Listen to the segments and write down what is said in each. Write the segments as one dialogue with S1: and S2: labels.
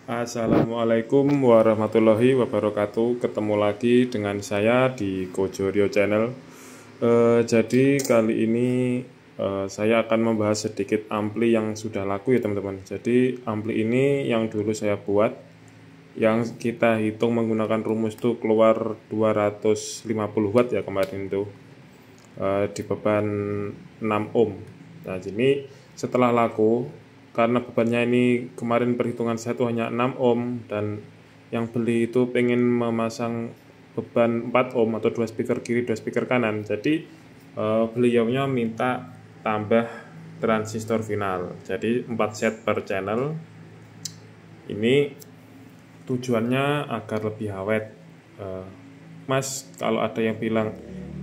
S1: Assalamualaikum warahmatullahi wabarakatuh. Ketemu lagi dengan saya di Kojorio Channel. Jadi kali ini saya akan membahas sedikit ampli yang sudah laku ya teman-teman. Jadi ampli ini yang dulu saya buat, yang kita hitung menggunakan rumus tuh keluar 250 watt ya kemarin itu, di beban 6 ohm. Nah ini setelah laku, karena bebannya ini kemarin perhitungan saya tuh hanya 6 ohm, dan yang beli itu pengen memasang beban 4 ohm atau 2 speaker kiri 2 speaker kanan. Jadi beliaunya minta tambah transistor final, jadi 4 set per channel. Ini tujuannya agar lebih awet. Mas, kalau ada yang bilang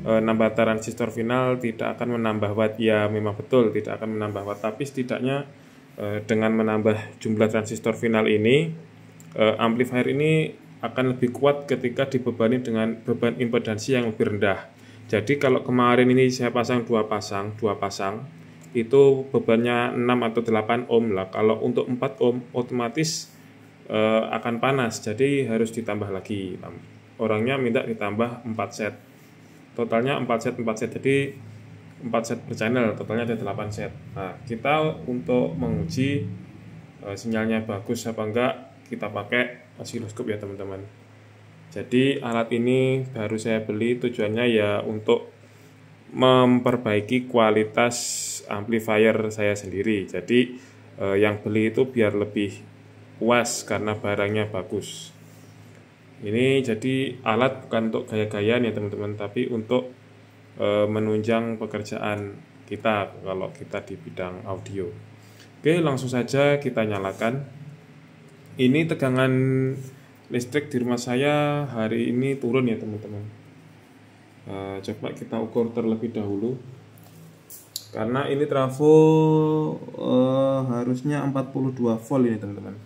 S1: nambah transistor final tidak akan menambah watt, ya memang betul tidak akan menambah watt, tapi setidaknya dengan menambah jumlah transistor final ini, amplifier ini akan lebih kuat ketika dibebani dengan beban impedansi yang lebih rendah. Jadi kalau kemarin ini saya pasang dua pasang itu bebannya 6 atau 8 ohm lah. Kalau untuk 4 ohm otomatis akan panas, jadi harus ditambah lagi. Orangnya minta ditambah 4 set. Totalnya 4 set, jadi 4 set per channel, totalnya ada 8 set. Nah, kita untuk menguji sinyalnya bagus apa enggak, kita pakai osiloskop ya teman-teman. Jadi alat ini baru saya beli, tujuannya ya untuk memperbaiki kualitas amplifier saya sendiri. Jadi yang beli itu biar lebih puas karena barangnya bagus. Ini jadi alat bukan untuk gaya-gayaan ya teman-teman, tapi untuk menunjang pekerjaan kita kalau kita di bidang audio. Oke, langsung saja kita nyalakan. Ini tegangan listrik di rumah saya hari ini turun ya teman-teman. Coba kita ukur terlebih dahulu, karena ini trafo harusnya 42 volt ini teman-teman.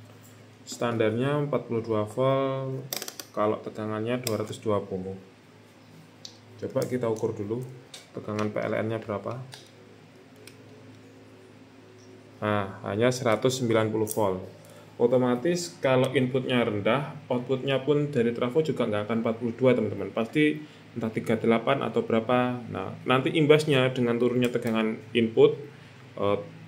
S1: Standarnya 42 volt, kalau tegangannya 220. Coba kita ukur dulu tegangan PLN-nya berapa. Nah, hanya 190 volt. Otomatis kalau inputnya rendah, outputnya pun dari trafo juga nggak akan 42 teman-teman. Pasti entah 38 atau berapa. Nah, nanti imbasnya dengan turunnya tegangan input,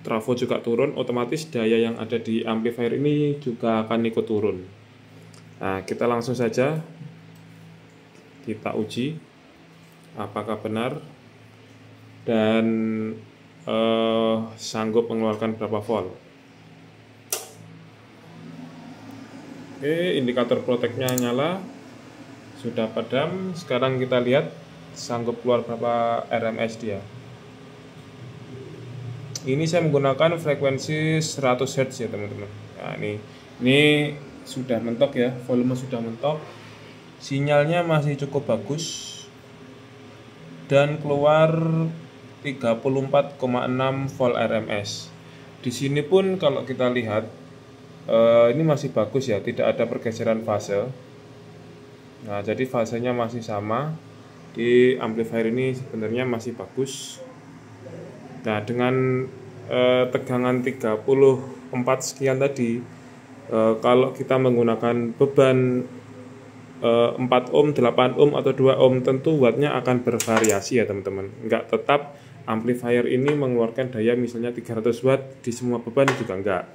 S1: trafo juga turun, otomatis daya yang ada di amplifier ini juga akan ikut turun. Nah, kita langsung saja kita uji apakah benar dan sanggup mengeluarkan berapa volt. Oke, indikator proteknya nyala, sudah padam. Sekarang kita lihat sanggup keluar berapa RMS dia. Ini saya menggunakan frekuensi 100 Hz ya teman-teman. Nah, ini sudah mentok ya, volume sudah mentok, sinyalnya masih cukup bagus dan keluar 34,6 volt RMS. Di sini pun kalau kita lihat ini masih bagus ya, tidak ada pergeseran fase. Nah, jadi fasenya masih sama. Di amplifier ini sebenarnya masih bagus. Nah, dengan tegangan 34 sekian tadi, kalau kita menggunakan beban 4 ohm, 8 ohm atau 2 ohm, tentu wattnya akan bervariasi ya teman-teman. Enggak tetap amplifier ini mengeluarkan daya misalnya 300 watt di semua beban, juga enggak.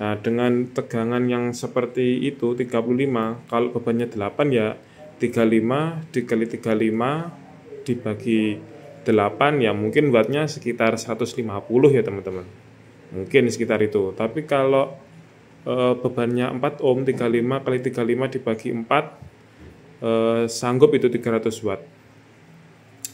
S1: Nah, dengan tegangan yang seperti itu 35, kalau bebannya 8 ya 35 dikali 35 dibagi 8 ya mungkin wattnya sekitar 150 ya teman-teman. Mungkin sekitar itu. Tapi kalau bebannya 4 ohm, 35 kali 35 dibagi 4, sanggup itu 300 watt.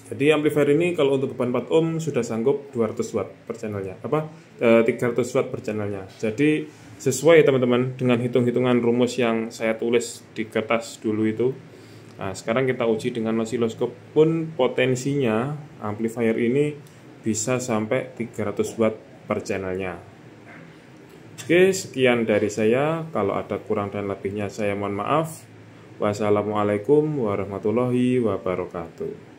S1: Jadi amplifier ini kalau untuk beban 4 ohm sudah sanggup 200 watt per channelnya, 300 watt per channelnya. Jadi sesuai teman-teman dengan hitung-hitungan rumus yang saya tulis di kertas dulu itu. Nah, sekarang kita uji dengan osiloskop pun potensinya amplifier ini bisa sampai 300 watt per channelnya. Oke, sekian dari saya. Kalau ada kurang dan lebihnya saya mohon maaf. Wassalamualaikum warahmatullahi wabarakatuh.